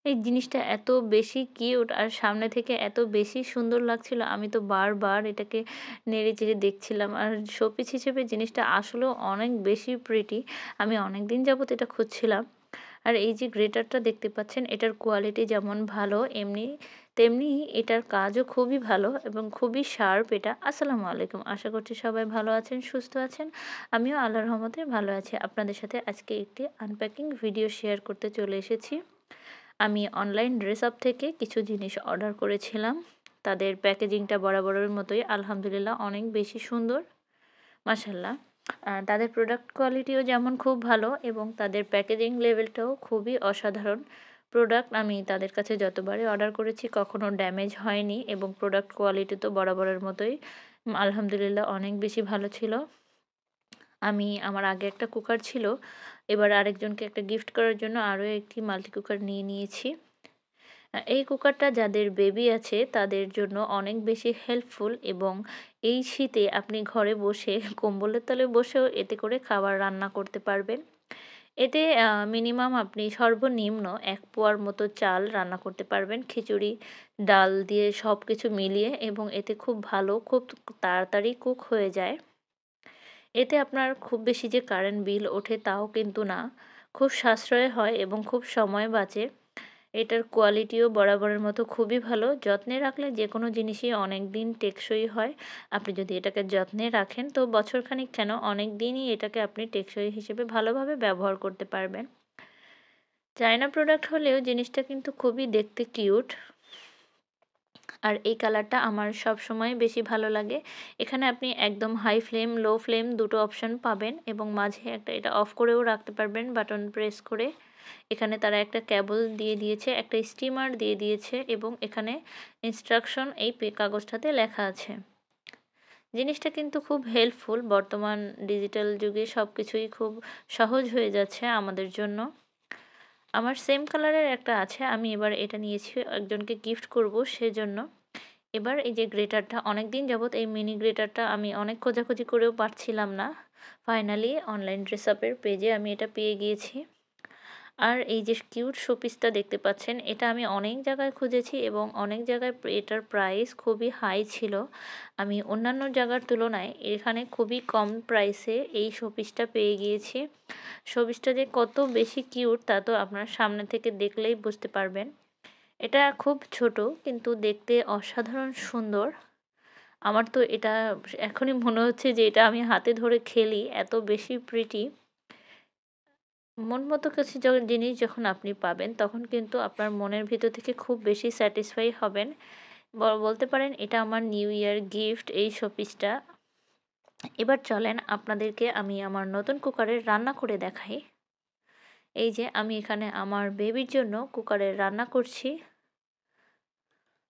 এই জিনিসটা এত বেশি কিউট আর সামনে থেকে এত বেশি সুন্দর লাগছিল। আমি তো বারবার এটাকে নেড়ে-চেড়ে দেখছিলাম। আর শোপিস হিসেবে জিনিসটা আসলেও অনেক বেশি প্রিটি। আমি অনেকদিন যাবত এটা খুঁজছিলাম। আর এই যে গ্রেটারটা দেখতে পাচ্ছেন, এটার কোয়ালিটি যেমন ভালো তেমনি এটার কাজও খুবই ভালো এবং খুবই শার্প এটা। আসসালামু আলাইকুম। আশা করছি সবাই ভালো আছেন, সুস্থ আছেন। আমিও আল্লাহর রহমতে ভালো আছি। আপনাদের সাথে আজকে একটি আনপ্যাকিং ভিডিও শেয়ার করতে চলে এসেছি। আমি অনলাইন ড্রেস আপ থেকে কিছু জিনিস অর্ডার করেছিলাম। তাদের প্যাকেজিংটা বরাবরের মতোই আলহামদুলিল্লাহ অনেক বেশি সুন্দর, মাশাআল্লাহ। তাদের প্রোডাক্ট কোয়ালিটিও যেমন খুব ভালো এবং তাদের প্যাকেজিং লেভেলটাও খুবই অসাধারণ। প্রোডাক্ট আমি তাদের কাছে যতবারই অর্ডার করেছি কখনো ড্যামেজ হয়নি এবং প্রোডাক্ট কোয়ালিটি তো বরাবরের মতোই আলহামদুলিল্লাহ অনেক বেশি ভালো ছিল। আমি আমার আগে একটা কুকার ছিল। এবার আরেকজনকে একটা গিফট করার জন্য আরও একটি মাল্টি কুকার নিয়ে নিয়েছি। এই কুকারটা যাদের বেবি আছে তাদের জন্য অনেক বেশি হেল্পফুল এবং এই শীতে আপনি ঘরে বসে কম্বলের তলে বসেও এতে করে খাবার রান্না করতে পারবেন। এতে মিনিমাম আপনি সর্বনিম্ন ১ পোয়ার মতো চাল রান্না করতে পারবেন। খিচুড়ি, ডাল দিয়ে সবকিছু মিলিয়ে এবং এতে খুব ভালো, খুব তাড়াতাড়ি কুক হয়ে যায়। এতে আপনার খুব বেশি যে কারেন্ট বিল ওঠে তাও কিন্তু না। খুব সাশ্রয় হয় এবং খুব সময় বাঁচে। এটার কোয়ালিটিও বরাবরের মতো খুবই ভালো। যত্নে রাখলে যেকোনো জিনিসই অনেকদিন টেকসই হয়। আপনি যদি এটাকে যত্নে রাখেন তো বছরখানেক কেন অনেকদিনই এটাকে আপনি টেকসই হিসেবে ভালোভাবে ব্যবহার করতে পারবেন। চায়না প্রোডাক্ট হলেও জিনিসটা কিন্তু খুবই দেখতে কিউট। আর এই কালারটা আমার সবসময় বেশি ভালো লাগে। এখানে আপনি একদম হাই ফ্লেম, লো ফ্লেম দুটো অপশন পাবেন এবং মাঝে একটা এটা অফ করেও রাখতে পারবেন বাটন প্রেস করে। এখানে তারা একটা কেবল দিয়ে দিয়েছে, একটা স্টিমার দিয়ে দিয়েছে এবং এখানে ইনস্ট্রাকশন এই কাগজটাতে লেখা আছে। জিনিসটা কিন্তু খুব হেল্পফুল। বর্তমান ডিজিটাল যুগে সবকিছুই খুব সহজ হয়ে যাচ্ছে আমাদের জন্য। আমার সেম কালারের একটা আছে। আমি এবার এটা নিয়েছি একজনকে গিফট করব সেজন্য। এবার এই যে গ্রেটারটা অনেকদিন যাবত এই মিনি গ্রেটারটা আমি অনেক খোঁজাখুঁজি করেও পাচ্ছিলাম না। ফাইনালি অনলাইন ড্রেস আপের পেজে আমি এটা পেয়ে গিয়েছি। আর এই যে কিউট শোপিসটা দেখতে পাচ্ছেন, এটা আমি অনেক জায়গায় খুঁজেছি এবং অনেক জায়গায় এটার প্রাইস খুবই হাই ছিল। আমি অন্যান্য জায়গার তুলনায় এখানে খুবই কম প্রাইসে এই শোপিসটা পেয়ে গিয়েছি। শোপিসটা যে কত বেশি কিউট তা তো আপনার সামনে থেকে দেখলেই বুঝতে পারবেন। এটা খুব ছোট কিন্তু দেখতে অসাধারণ সুন্দর। আমার তো এটা এখনই মনে হচ্ছে যে এটা আমি হাতে ধরে খেলি, এত বেশি প্রিটি। মন মতো কিছু জিনিস যখন আপনি পাবেন তখন কিন্তু আপনার মনের ভিতর থেকে খুব বেশি স্যাটিসফাই হবেন। বলতে পারেন এটা আমার নিউ ইয়ার গিফট এই শোপিসটা। এবার চলেন আপনাদেরকে আমি আমার নতুন কুকারে রান্না করে দেখাই। এই যে আমি এখানে আমার বেবির জন্য কুকারে রান্না করছি।